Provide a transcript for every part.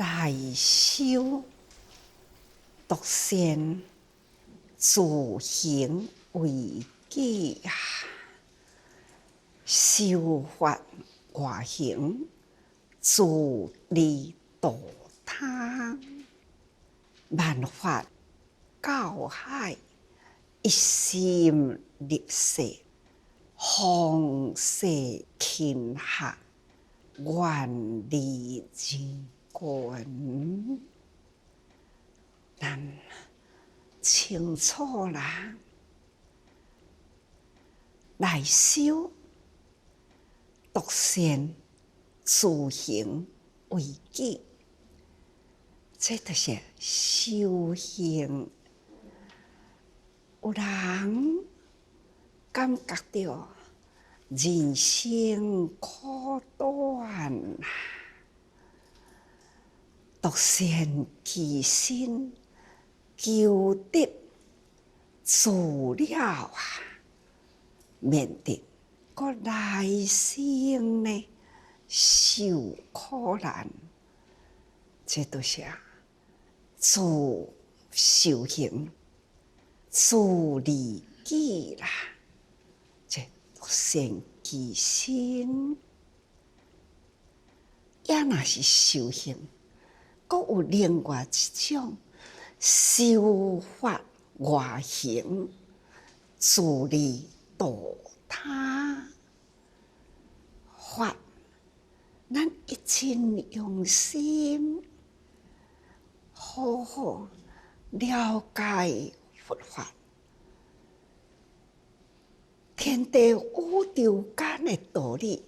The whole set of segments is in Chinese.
来修独善，自行为己啊！修法外行，自利度他。万法教海，一心立世，方世勤学，愿利人群。咱清楚啦，来修独善，自行为己，这就是修行。有人感觉到人生苦短，独善其身，求得自了啊！免得搁来生呢受苦难，这都是自修行、自利己啦。这独善其身，也若是修行，搁有另外一种修法外行，自利度他。法，咱一心用心，好好了解佛法，天地宇宙间的道理，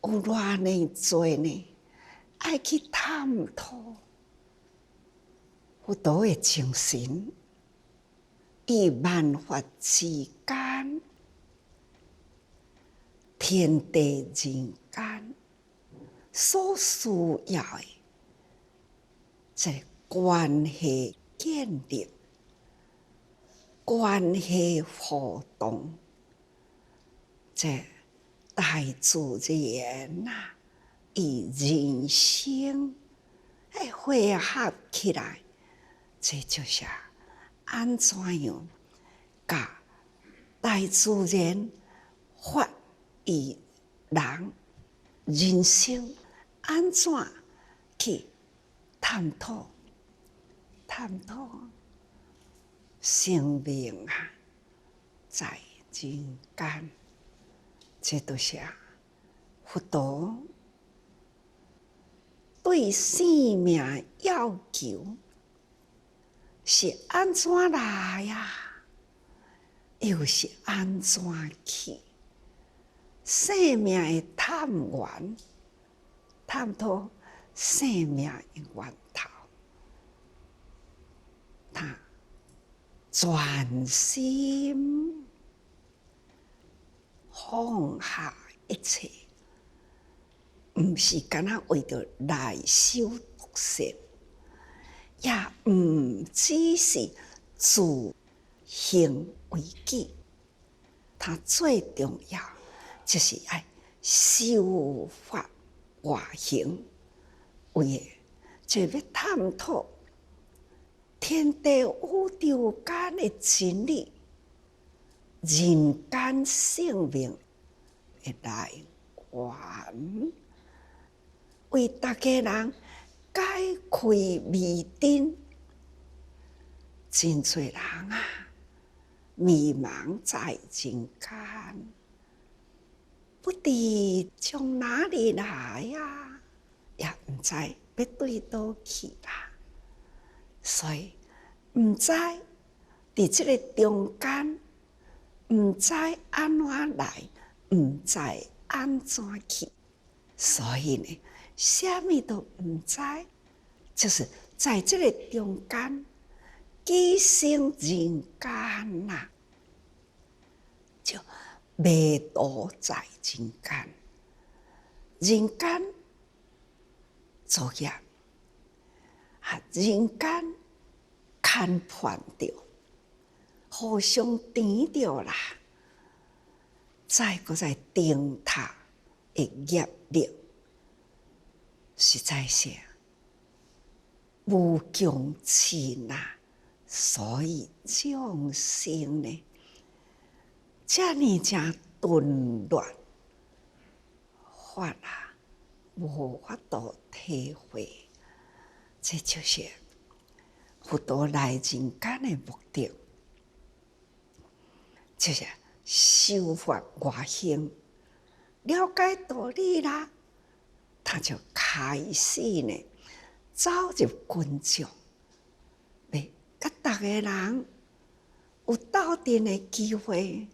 有偌呢多呢，爱去探讨。佛陀的精神，以万法之间，天地人间所需要的这关系建立、关系互动，这大自然啊，与人生汇合起来，这就是安怎样甲大自然法与人生安怎去探讨生命啊，在人间，这都是佛陀对生命要求是安怎来呀？又是安怎去？生命的探源，探讨生命的源头，他全心放下一切，毋是干那为着来修独善，也毋只是自行为己，他最重要就是爱修法外行，为的就要探讨天地宇宙间的真理，人间生命的来源，为大家人解开迷阵。真多人啊，迷茫在人间，不知从哪里来呀，也毋知要对倒去啦。所以毋知伫即个中间，毋知安怎来，毋知安怎去，所以呢，啥物都毋知，就是在这个中间寄生人间呐，就迷途在人间，人间作业，人间牵绊着，互相缠着啦，再搁再颠塌的业力，实在是无穷尽啊！所以众生呢，这呢正顿乱法啊，无法度体会。这就是佛陀来人间的目的，就是修法外行，了解道理啦，他就开始呢走入群众，要甲逐个人有斗阵的机会，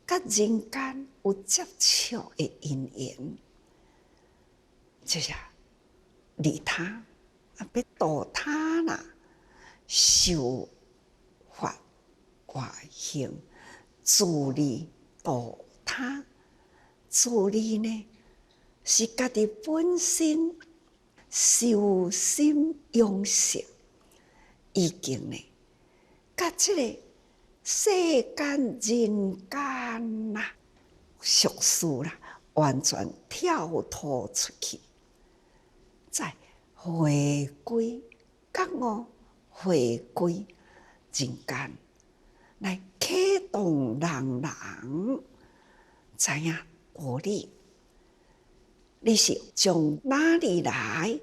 甲人间有接触的因缘，就是利他。要度他啦，修法外行，自利度他。自利呢，是家己本身修心养性，已经呢，甲这个世间人间啦、俗事啦，完全跳脱出去，再回归觉悟，回归人间，来启动人知影道理。你是从哪里来？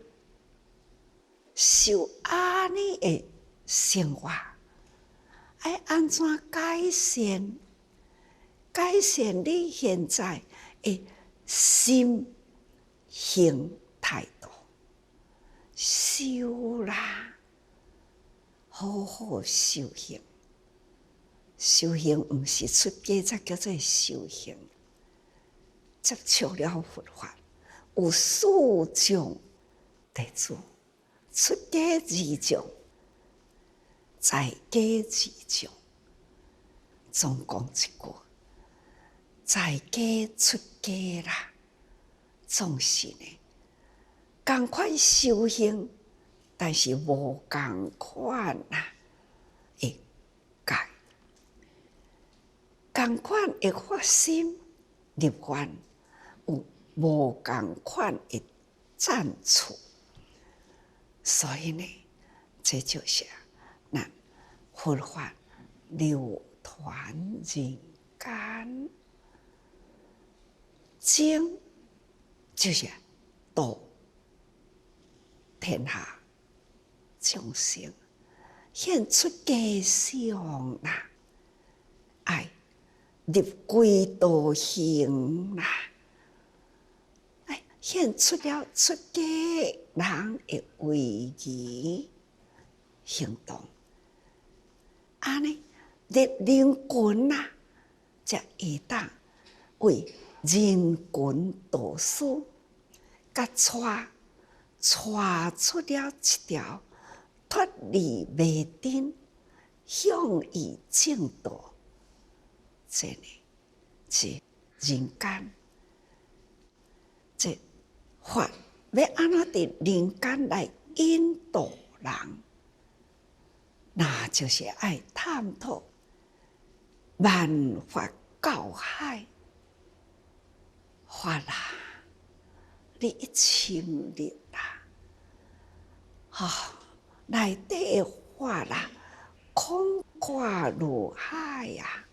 受安尼的生活，要安怎改善？改善你现在的心行态度。修啦，好好修行。修行毋是出家才叫做修行，接触了佛法，有四种弟子，出家二种，在家二种。总讲一句，在家出家啦，总是呢。同款修行，但是无同款啊的界，同款的发心入愿，有无同款的赞处。所以呢，这就是咱佛法流传人间，经就是道。天下众生现出家相啦，爱入归道行啦，哎，现出了出家人的位仪行动，安尼入人群啦，才会当为人群导师，甲带出了一条脱离迷灯，向于正道。这呢是人间，这法要安怎伫人间来引导人，那就是爱探讨万法教海法啦，你一深入啦，内底的法啦，空挂如海呀。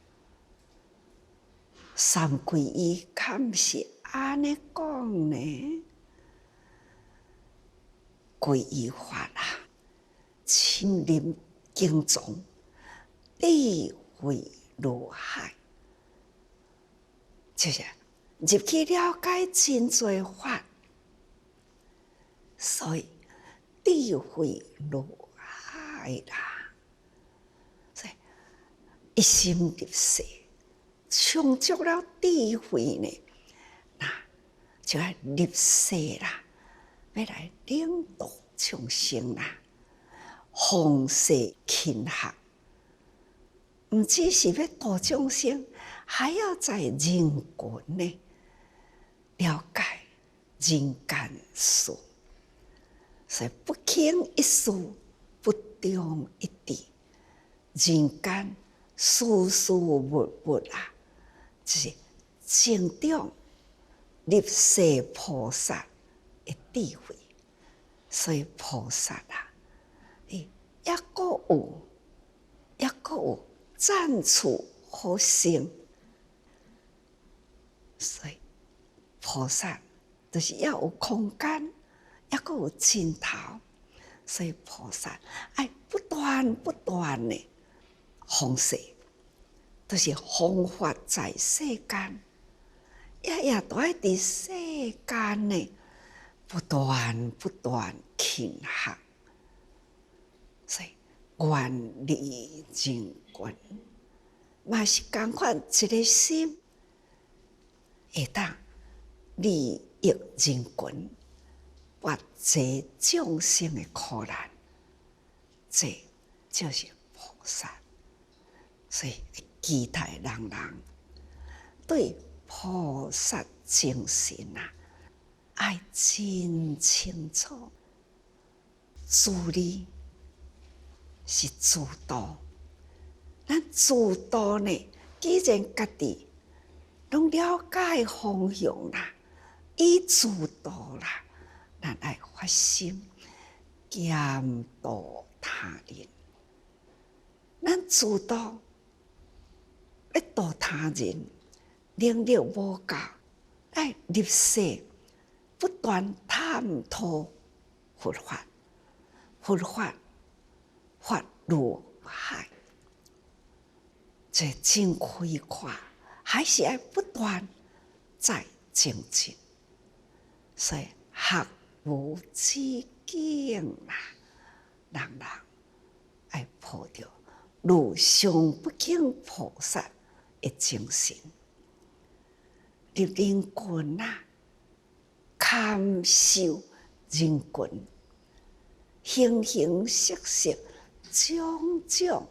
三皈依敢是安尼讲呢？皈依法啦，深入经藏，智慧如海，就是入去了解真多法，所以智慧如海啦，所以一心入世。充足了智慧呢，那就要入世啦，要来领导众生啦，方世勤学，唔只是要度众生，还要在人群呢了解人间事，所以不轻一事，不重一智，人间事事物物啊。就是成长入世菩萨的智慧，所以菩萨啊，也阁有赞处好生，所以菩萨就是也有空间，也阁有尽头，所以菩萨爱不断的弘誓，就是弘法在世间，也都爱伫世间呢不断勤学，所以愿力真悬，嘛是共款一个心，会当利益人群，拔济众生的苦难，这就是菩萨。所以期待人对菩萨精神啊，爱真清楚。自利是自度，咱自度呢，既然家己拢了解方向啦，以自度啦，咱爱发心监督他人。咱自度要度他人，能力无够，爱入世不断探讨佛法，法入海，这真开阔，还是要不断在精进。所以学无止境啦，人爱抱着如上不敬菩萨的精神，入人群啊，堪受人群，形形色色种种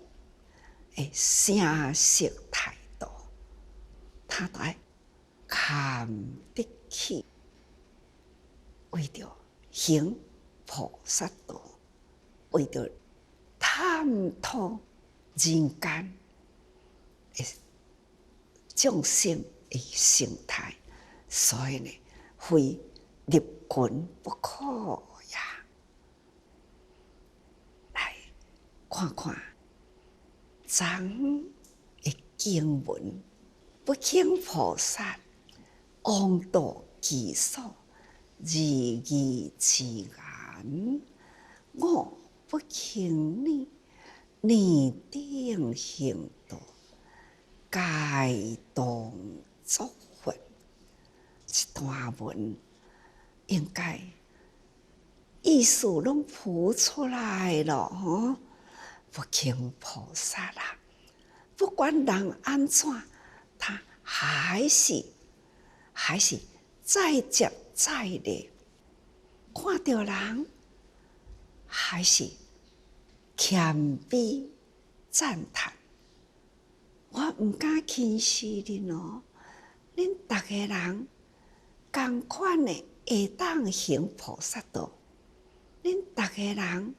的声色态度，他都爱堪得起，为着行菩萨道，为着探讨人间的众生的生态，所以呢，非入群不可呀。来看看昨的经文，不轻菩萨王道其所，日益之言，我不轻你。拟定行道，该动作佛。这段文应该意思拢谱出来了吼，不轻菩萨啦，不管人安怎，他还是再接再厉，看到人还是谦卑赞叹，我毋敢轻视恁哦。恁逐个人同款的会当行菩萨道，恁逐个人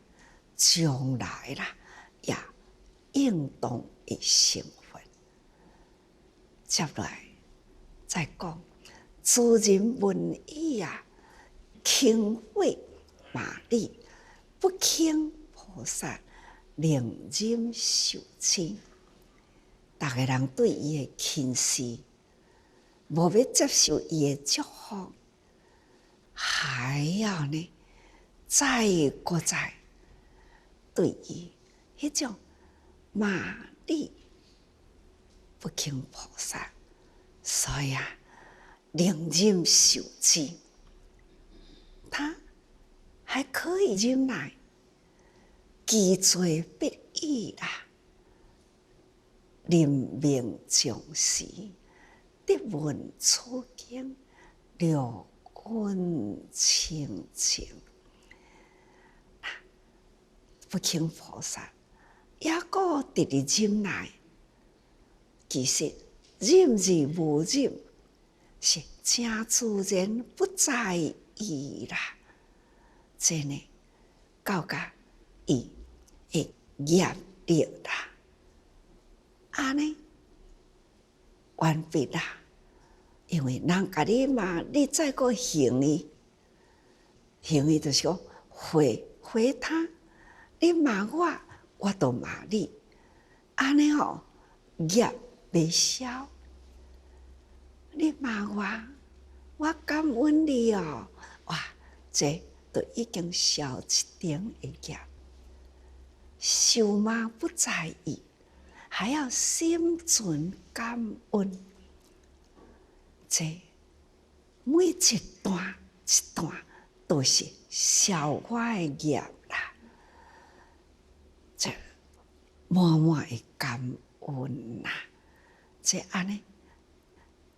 将来啦也应当会成佛。接来再讲自人文艺啊，轻慧马力，不轻菩萨。令人受持，逐个人对伊的轻视，无要接受伊的祝福，还要呢再对伊迄种骂力不轻菩萨，所以啊，令人受持，他还可以忍耐。积罪不义啦，人命将时，得闻初经，六根清净。不轻菩萨也个直直忍耐，其实忍而无忍是正自然不在意啦。真的，到甲伊会业力啦，安尼完毕啦。因为人甲你骂，你再个行伊，行为就是讲回他，你骂我，我就骂你，安尼吼业未消。你骂我，我感恩你哦，哇，这都已经消一点的业。羞骂不在意，还要心存感恩。这每一段一段都是消我的业啦。这满满的感恩啦，这安尼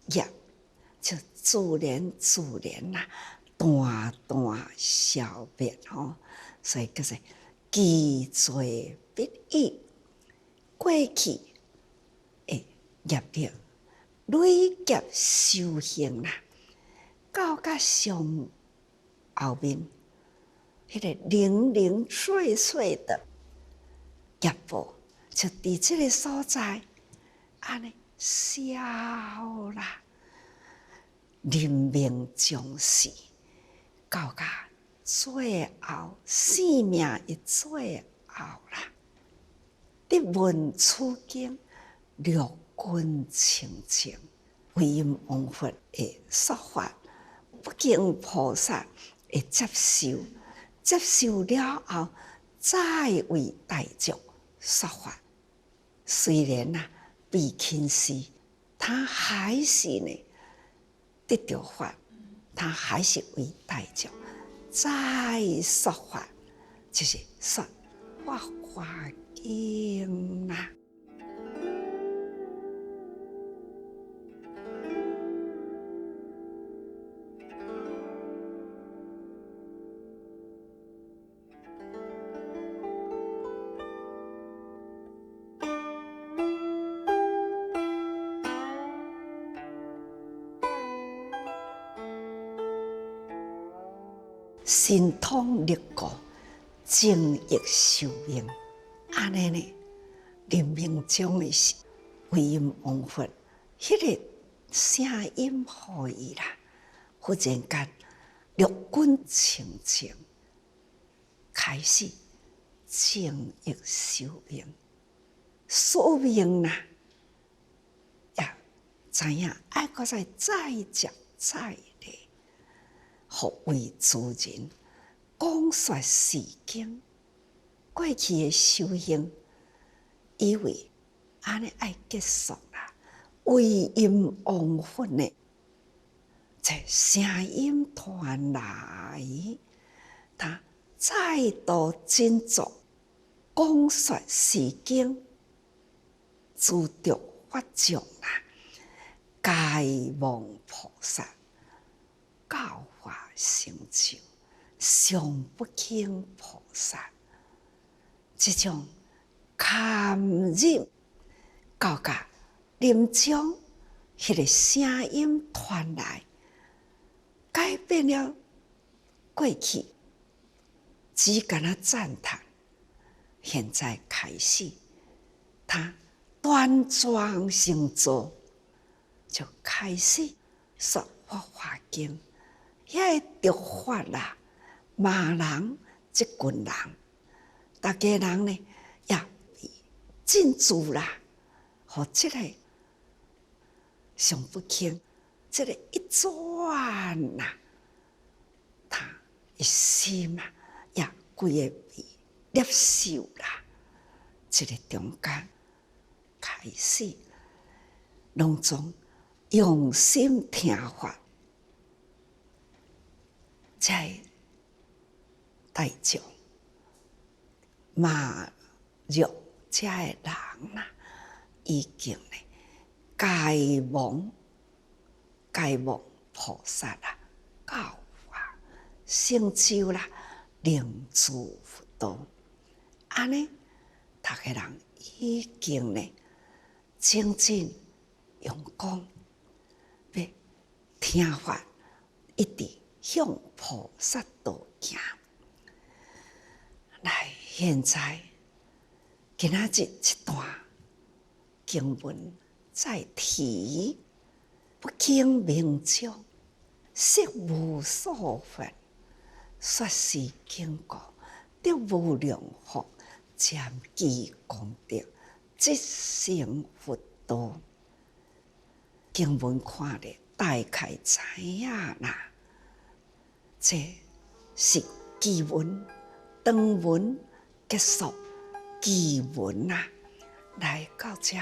业就自然啦，断断消灭吼。所以叫做积罪不已，过去的业力累劫修行啦，到甲上后面，迄个零零碎碎的业报，就伫即个所在，安尼消啦，临命终时，到甲最后生命的最后啦，得闻此经，六根清净，唯因往佛的说法，不敬菩萨的接受，接受了后，再为大众说法。虽然比丘时，他还是呢得到法，他还是为大众再说法，就是说法华经啦。神通力果，精益寿命，安尼呢？临命终的时，为因往佛，迄个声音互伊啦，忽然间六根清净，开始精益寿命，寿命啦，也知影爱搁再接再厉。互为诸人讲说世经，过去的修行，以为安尼爱结束啦，为因往佛呢，这声音传来，他再度振作讲说世经，诸着法众啦，皆望菩萨教化成就，上不轻菩萨，这种堪忍到甲临终，迄个声音传来，改变了过去只敢若赞叹，现在开始，他端庄成坐，就开始说法华经。遐个得法啦，骂人即群人，大家人呢也进驻啦，互即个上不轻，即个一转啦，他一心也规个被接受啦，即个中间开始，拢总用心听法。在大众骂辱这个人啦，已经呢该望菩萨啦，教化成就啦，令诸佛道。安尼，大家人已经呢精进用功，要听法，一直向菩萨道行。来，现在今仔日一段经文再提，不轻名将，色无所分，说是经过，得无量福，渐积功德，即成佛道。经文看了，大概知影啦。这是基文，长文结束，基文啊，来到这。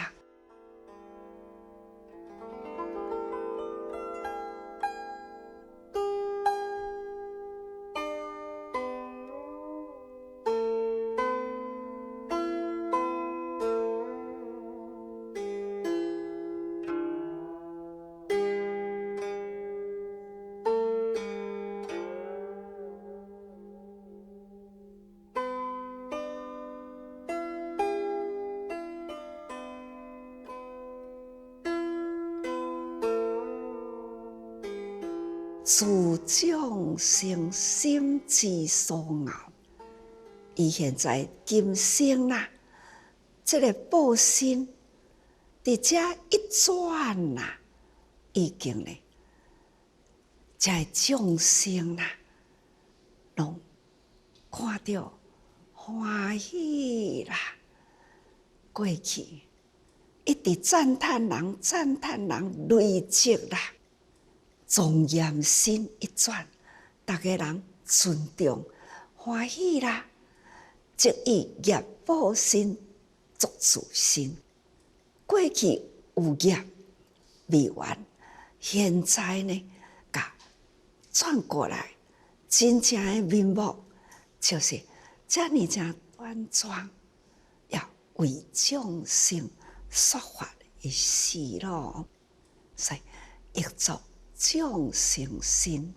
自众生心之所熬，伊现在今生啦，这个报身伫遮一转啦，已经咧，这众生啦，拢看到欢喜啦，过去一直赞叹人累积啦。庄严心一转，大家人尊重欢喜啦，即以业报身作自身。过去有业未完，现在呢，甲转过来，真正的面目就是遮尔正端庄，要为众生说法的事咯，所以译作。众生心，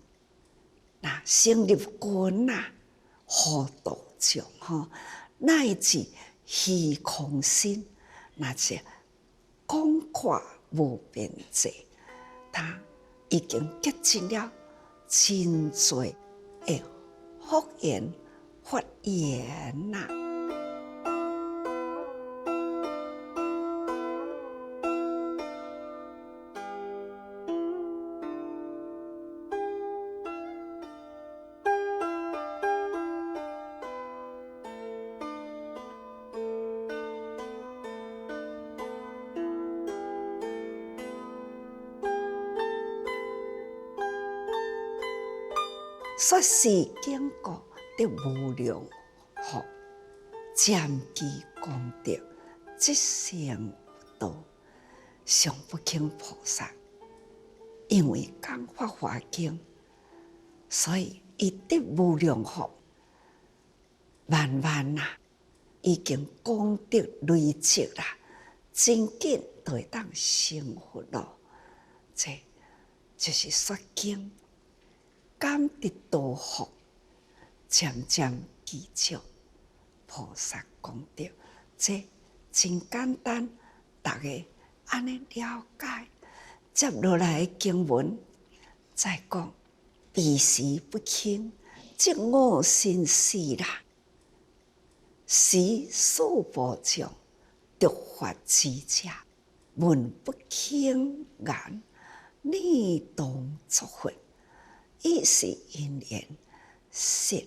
那成立群呐，护度众吼，乃至虚空心，那是广阔无边际，他已经结尽了真侪的福缘法缘呐。说是经过得无量福，渐积功德，即成道。上不轻菩萨，因为讲法华经，所以伊得无量福，慢慢啦，已经功德累积啦，真紧就会当成佛咯。这就是说经。感得道福，渐渐积聚菩萨功德，这真简单，大家安尼了解。接落来的经文再讲，彼时不轻，即我心事啦。时数无众，独发之者，闻不轻言，逆动作佛。意是因缘，实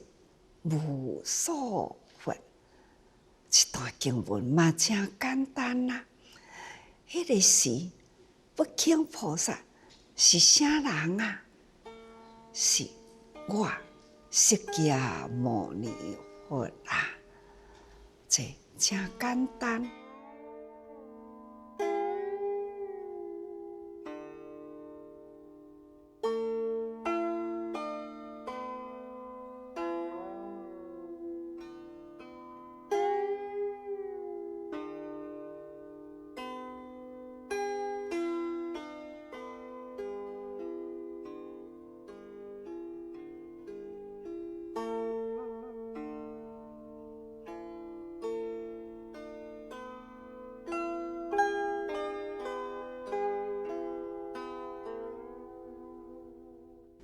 无所分。这段经文嘛，真简单啦。迄个时，不轻菩萨是啥人啊？是我释迦牟尼佛啊！这真简单。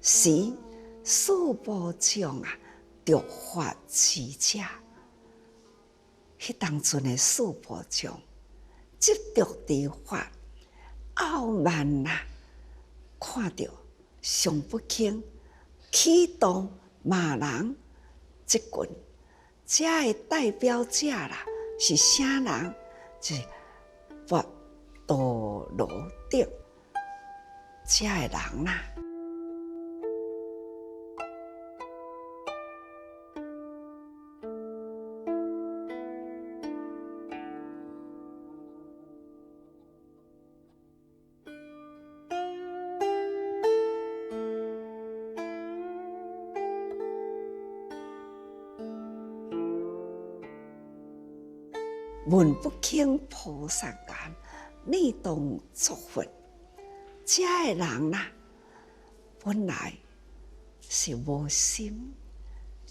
时数无众啊，独发之者。迄当阵的数无众，执着之法，傲慢啊，看到上不轻，启动马人即群，这的代表者啦是啥人？就是佛陀罗顶这的人啦。闻不轻菩萨言，你当作佛。这的人啦，本来是无心，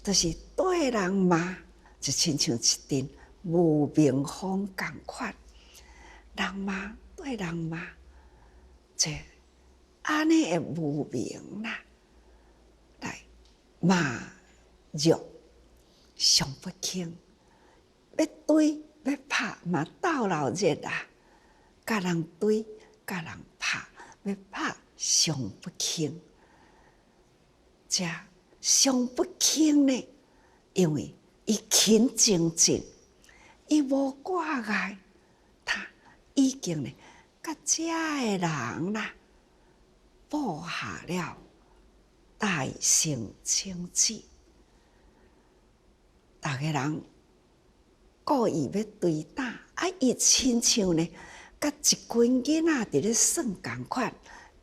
就是对人骂，就亲像一阵无名风共款。人骂对人骂，这安尼的无名啦，来骂辱上不轻，要对。要拍嘛斗闹热啊！甲人对，甲人拍，要拍上不轻。这上不轻呢，因为伊勤精进，伊无挂碍，他已经呢，甲这的人啦，布下了大乘清净。逐个人。故意要对打，伊亲像呢，甲一群囡仔伫咧耍共款，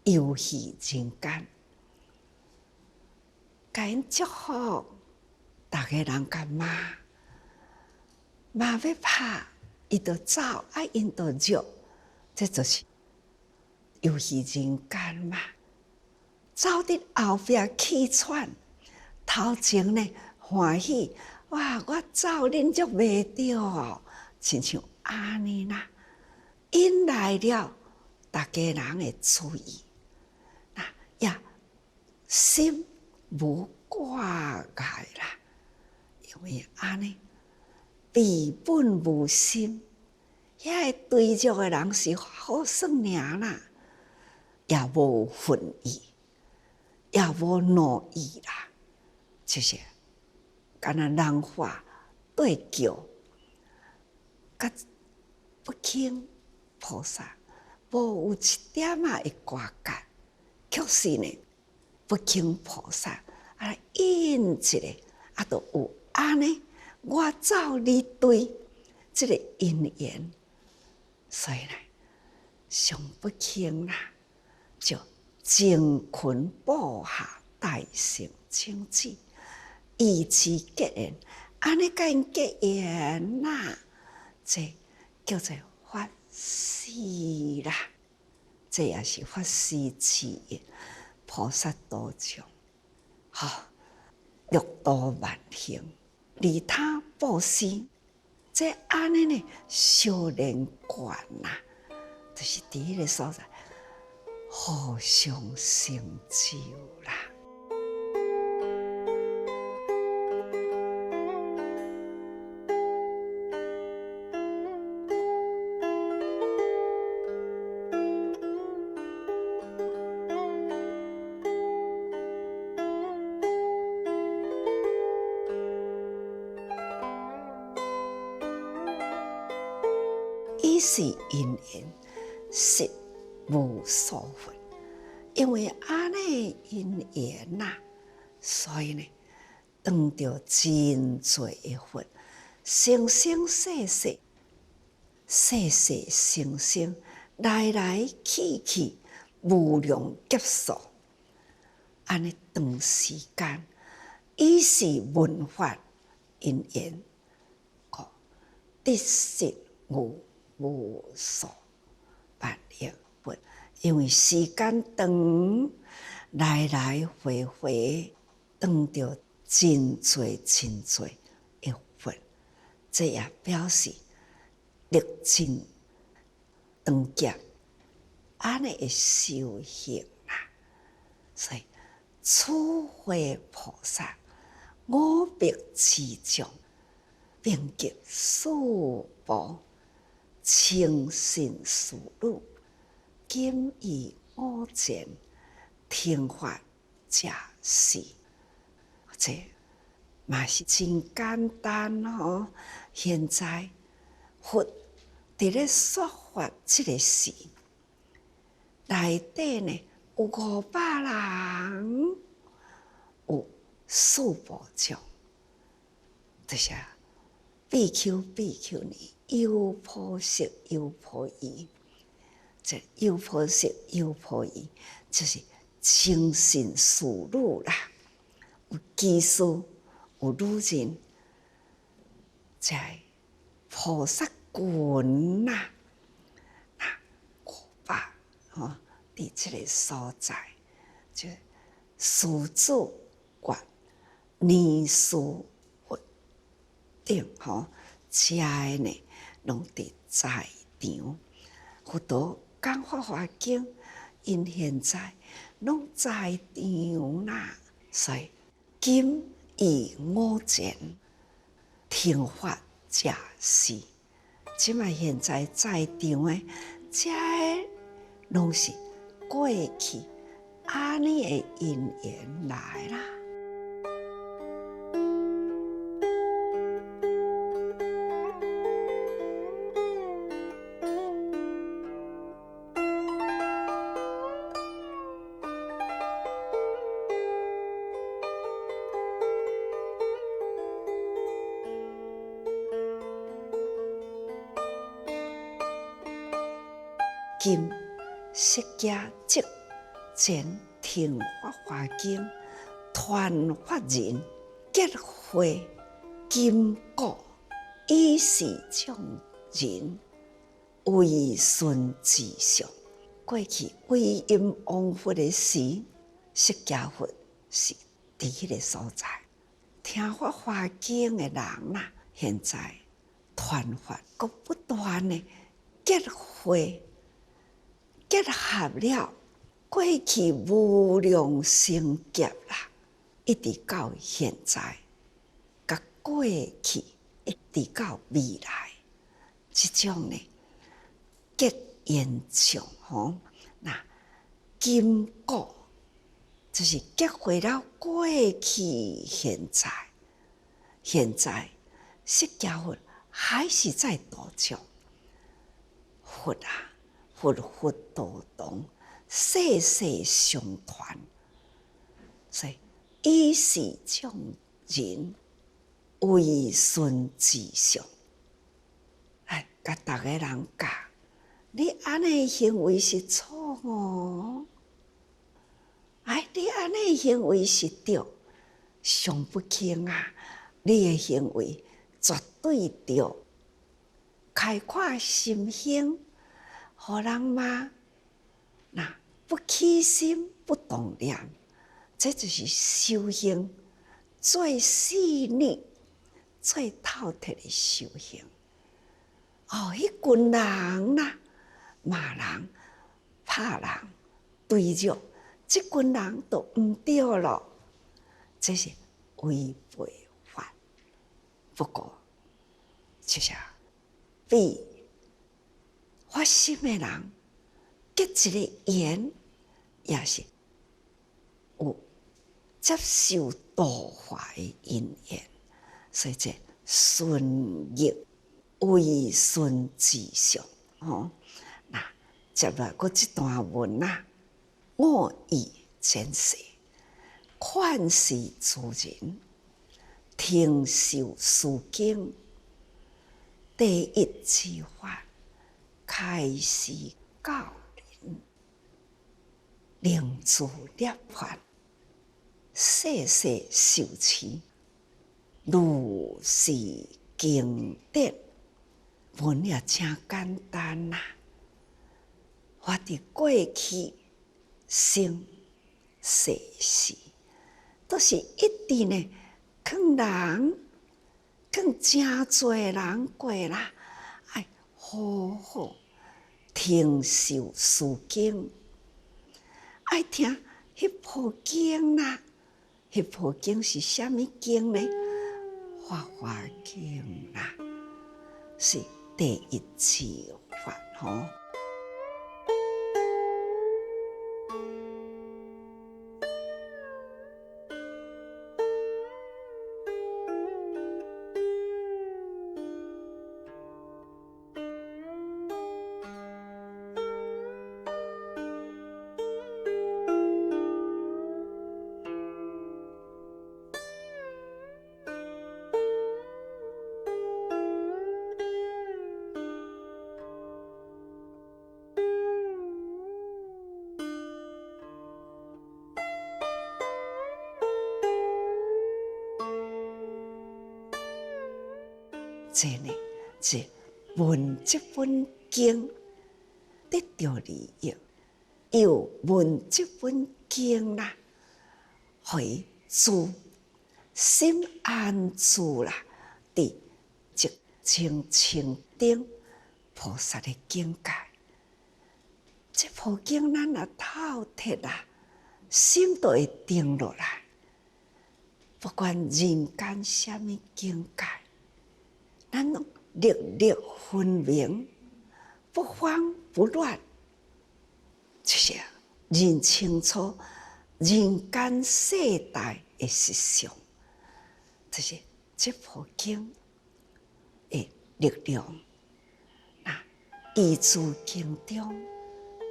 游戏人间。甲因祝福，逐个人甲骂要拍，伊就走，因就辱，这就是游戏人间嘛。走伫后壁气喘，头前呢欢喜。哇！我走恁足袂着哦，亲像安尼啦。因来了，逐家人会注意，也心无挂碍啦。因为安尼，彼本无心，遐个对着的人是好算尔啦，也无恨意，也无怒意啦，就是。敢若人话对叫，甲不轻菩萨无有一点仔会挂角，确实呢，不轻菩萨应一个，都有安尼，我走你对，这个因缘，所以呢，上不轻啦，就精勤布下大乘清净。意志结缘，安尼甲因结缘啦，这叫做法师啦，这也是法师之一。菩萨道场，六度万行，利他布施，这安尼呢，修炼观啦，就是伫迄个所在，互相成就啦。伊是因缘，实无所分。因为安尼因缘呐，所以呢，当着真多的佛，生生世世，世世生生，来来去去，无量劫数，安尼长时间，伊是闻法因缘，得失无所万亿佛，因为时间长，来来回回，当着真多的佛，这也表示历尽长劫安尼的修行啦。所以，初会菩萨五弊之中，并结数部。清信事女，今以我前听法假是，这嘛是真简单吼。现在佛伫咧说法这个事内底呢，有500人，有4部众，就是比丘、比丘尼、优婆塞、优婆夷。这优婆塞、优婆夷就是清信士女啦，有居士，有女人，在菩萨群呐，500吼，伫这个所在，就狮子观、尼斯佛顶吼，遮个呢，拢伫在场。佛陀讲法华经，因现在拢在场啦，所以今以午前听法者是。即卖现在在场的，遮个拢是过去安尼的因缘来啦。今释迦即前听法华经，传法人结会今古，以是众人为顺之上。过去为因往佛的时，释迦佛是伫迄个所在听法华经的人啦。现在传法阁不断的结会。结合了过去无量生劫啦，一直到现在，甲过去一直到未来，这种呢结缘上吼，那今古就是结会了过去、现在释迦佛还是在度众佛啊。佛度同，世世相传，所以以是众人为顺之上。来，甲逐个人教，你安尼行为是错哦，你安尼行为是对，上不轻啊！你的行为绝对对，开阔心胸。互人嘛，那不起心不动念，这就是修行最细腻、最透彻的修行。迄群人啦，骂人、拍人、对辱，这群人都唔对咯，这是违背法。不过，就是比发心的人结一个缘，也是有接受度化的因缘，所以这顺逆为顺之上吼。那接来过这段文啊，我以前世劝世诸人听受是经，第一之法。开示教人，令自涅槃，世世受持，如是经典。文也真简单啦，我伫过去生世时，都是一直呢，劝人，劝真多人过啦，好好听受是经，爱听迄部经啦。迄部经是啥物经呢？法华经啦，是第一智法吼。这呢是闻这本经得到利益，又闻这本经啦，会住心安住啦，伫寂静清定菩萨的境界。这部经咱若透彻啦，心都会定落来。不管人间什么境界，咱拢历历分明，不慌不乱，就是认清楚人间世代的实相。就是这部经的力量。那依自经中，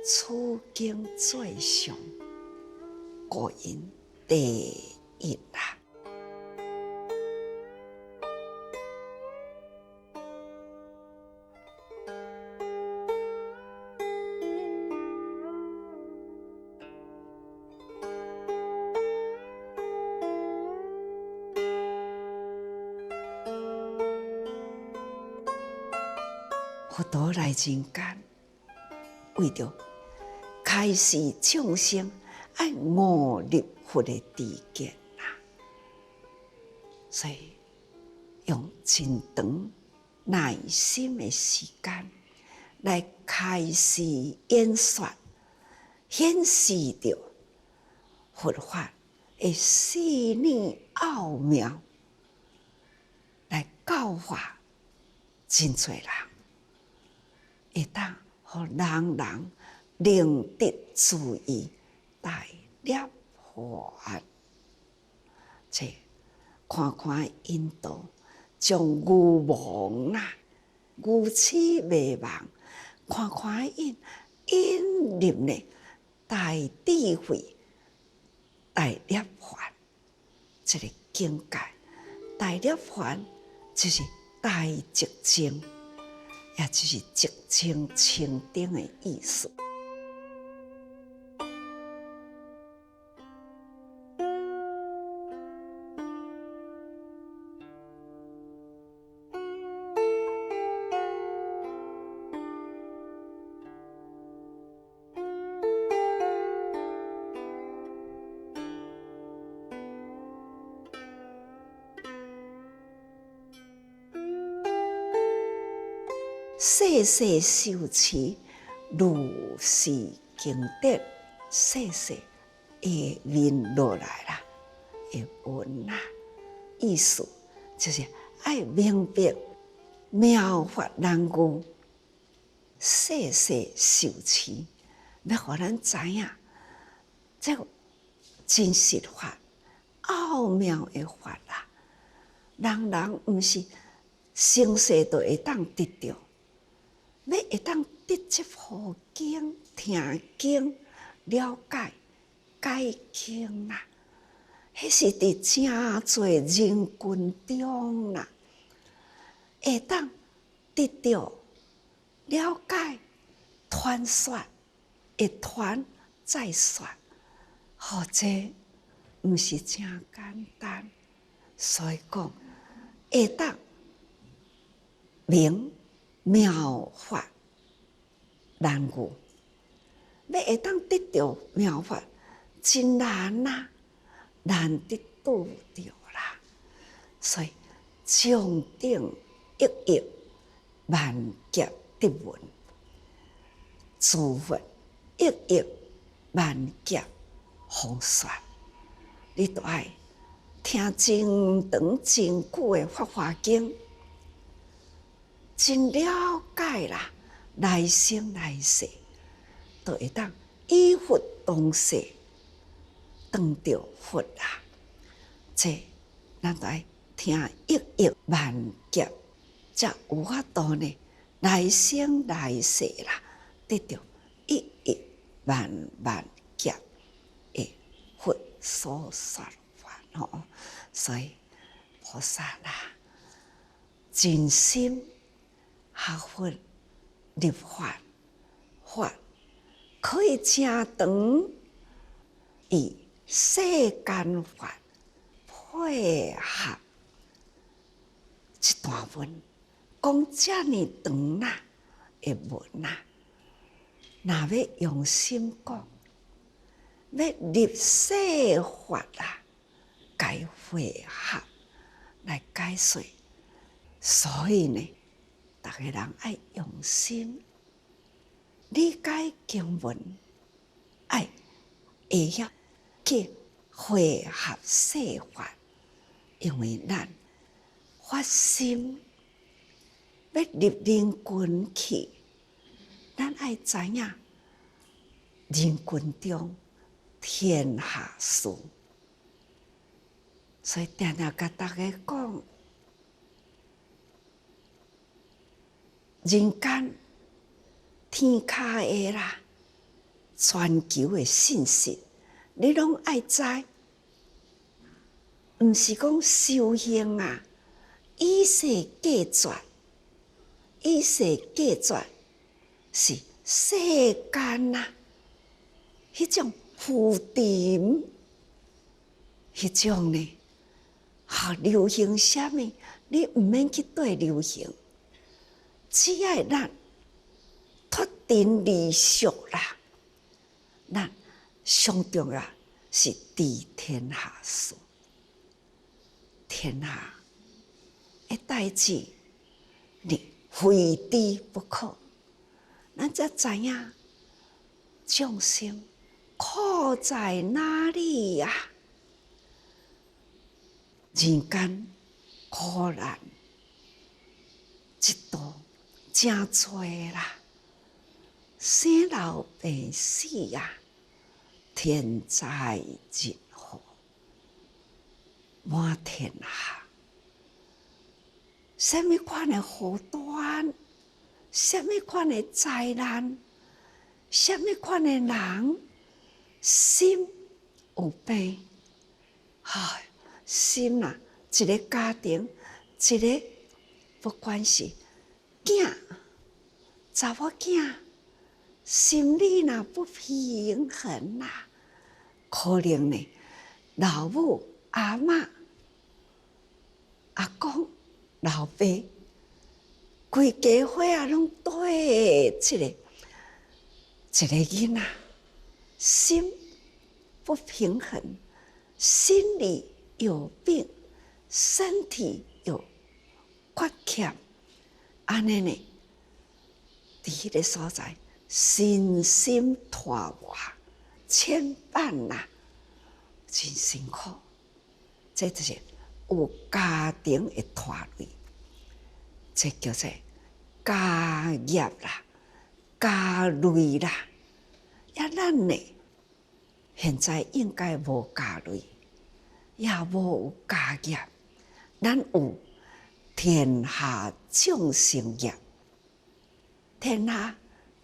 此经最上，故因第一啦。佛陀来人间，为着开示众生，爱悟入佛的知见啦，所以用真长耐心的时间来开示演说，显示着佛法的细腻奥妙，来教化真侪人。会当互人人能得自意，大涅槃。这看看印度，将牛亡啦，牛齿未亡，看看引入呢大智慧、大涅槃，这个境界。大涅槃就是大寂静。也就是寂静清定的意思。世世受持，如是经典，世世会面落来啦，会闻啦。意思就是爱明白妙法难悟，世世受持，要互咱知影，这真实法、奥妙的法啦，人人毋是生世都会当得到。要会当得这部经、听经、了解、解经啦，迄是伫真侪人群中啦，会当得到了解、传说，会传再说，这毋是真简单，所以讲会当明。妙法难悟，要会当得到妙法真难啊，难得拄着啦。所以将定一亿万劫得闻，自佛一亿万劫弘说。你都爱听真长真久的法华经。真了解啦，来生来世都会当依佛当世，当着佛啦。这咱来听一亿万劫，才有法度呢。来生来世啦，得到一亿万万劫的佛所说法吼。所以菩萨啦，真心。学佛入法，法可以真长，以世间法配合一段文，讲遮尼长啦的文啦，若要用心讲，要入细法啦，该会合来解说。所以呢，逐个人爱用心理解经文，爱会晓去会合细法，因为咱发心要入人群去，咱爱知影人群中天下事，所以定定甲大家讲，人间天下的啦，全球的信息，你拢爱知，毋是讲修行啊，以世计绝，以世计绝是世间啊，迄种浮沉，迄种呢，流行啥物，你毋免去对流行，只要咱脱尘离俗啦，咱上重要是治天下事，天下的代志，你非治不可。咱才知影众生苦在哪里呀？人间苦难一道真多啦，生老病死呀，天灾人祸满天下。什么款的祸端？什么款的灾难？什么款的人心有病？唉，心啊，一个家庭，一个不管是囝、查某囝，心理若不平衡啦，可能呢，老母、阿嬷、阿公、老爸，规家伙啊，拢对一个囡仔，心不平衡，心里有病，身体有缺欠，安尼呢，伫迄个所在，身心拖磨，牵绊呐，真辛苦。这就是有家庭的拖累，这叫做家业啦、家累啦。呀，咱呢，现在应该无家累，也无有家业，咱有天下众生业，天下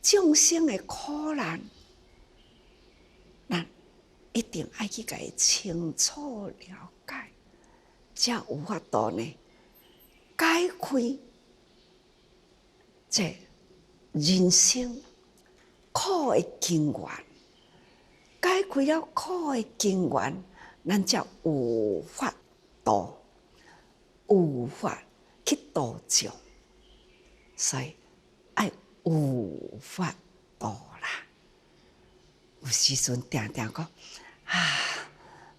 众生的苦难，咱一定爱去甲伊清楚了解，才有法度呢解开这人生苦的根源，解开了苦的根源，咱才有法度，有法去度众，所以爱有法度啦。有时阵定定讲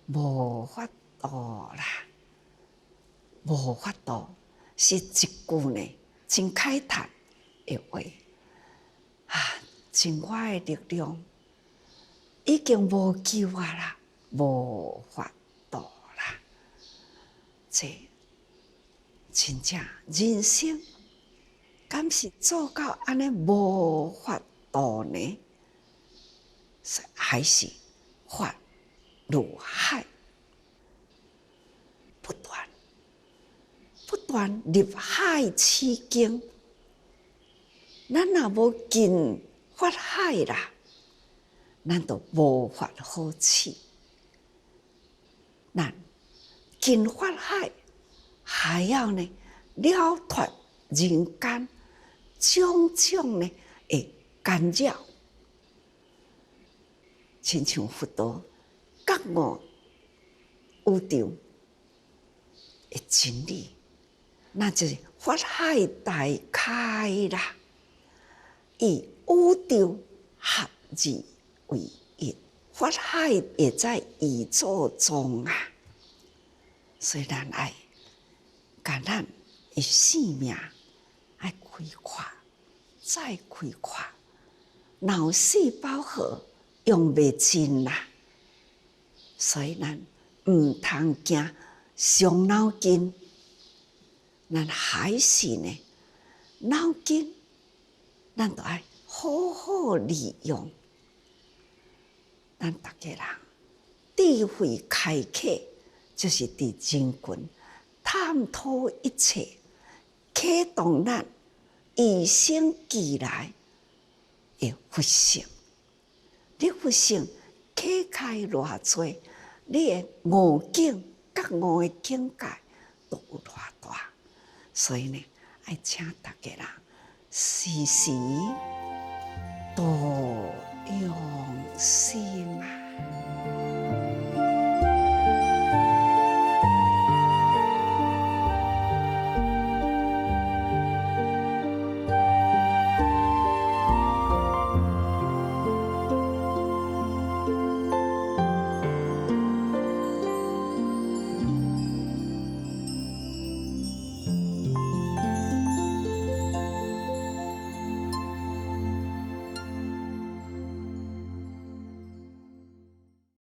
无法度啦，无法度是一句呢，真慨叹的话尽我的力量已经无救啊啦，无法度啦。这真正人生，敢是做到安尼无法度呢？还是法入海，不断入海取经。咱若无进法海啦，咱就无法好取。咱进法海，还要呢了脱人间种种呢的干扰。亲像佛陀觉悟宇宙的真理，那就是法海大开啦，以宇宙合二为一，法海也在宇宙中啊。所以咱爱甲咱的生命爱开阔，再开阔，脑细胞好用袂尽啦。所以咱毋通惊伤脑筋，咱还是呢，脑筋咱都爱好好利用。咱大家人智慧开启，就是伫人群探讨一切，启动咱与生俱来的佛性。你佛性启开偌济，你的悟境、觉悟的境界都有偌大。所以呢，爱请大家人时时多用心啊。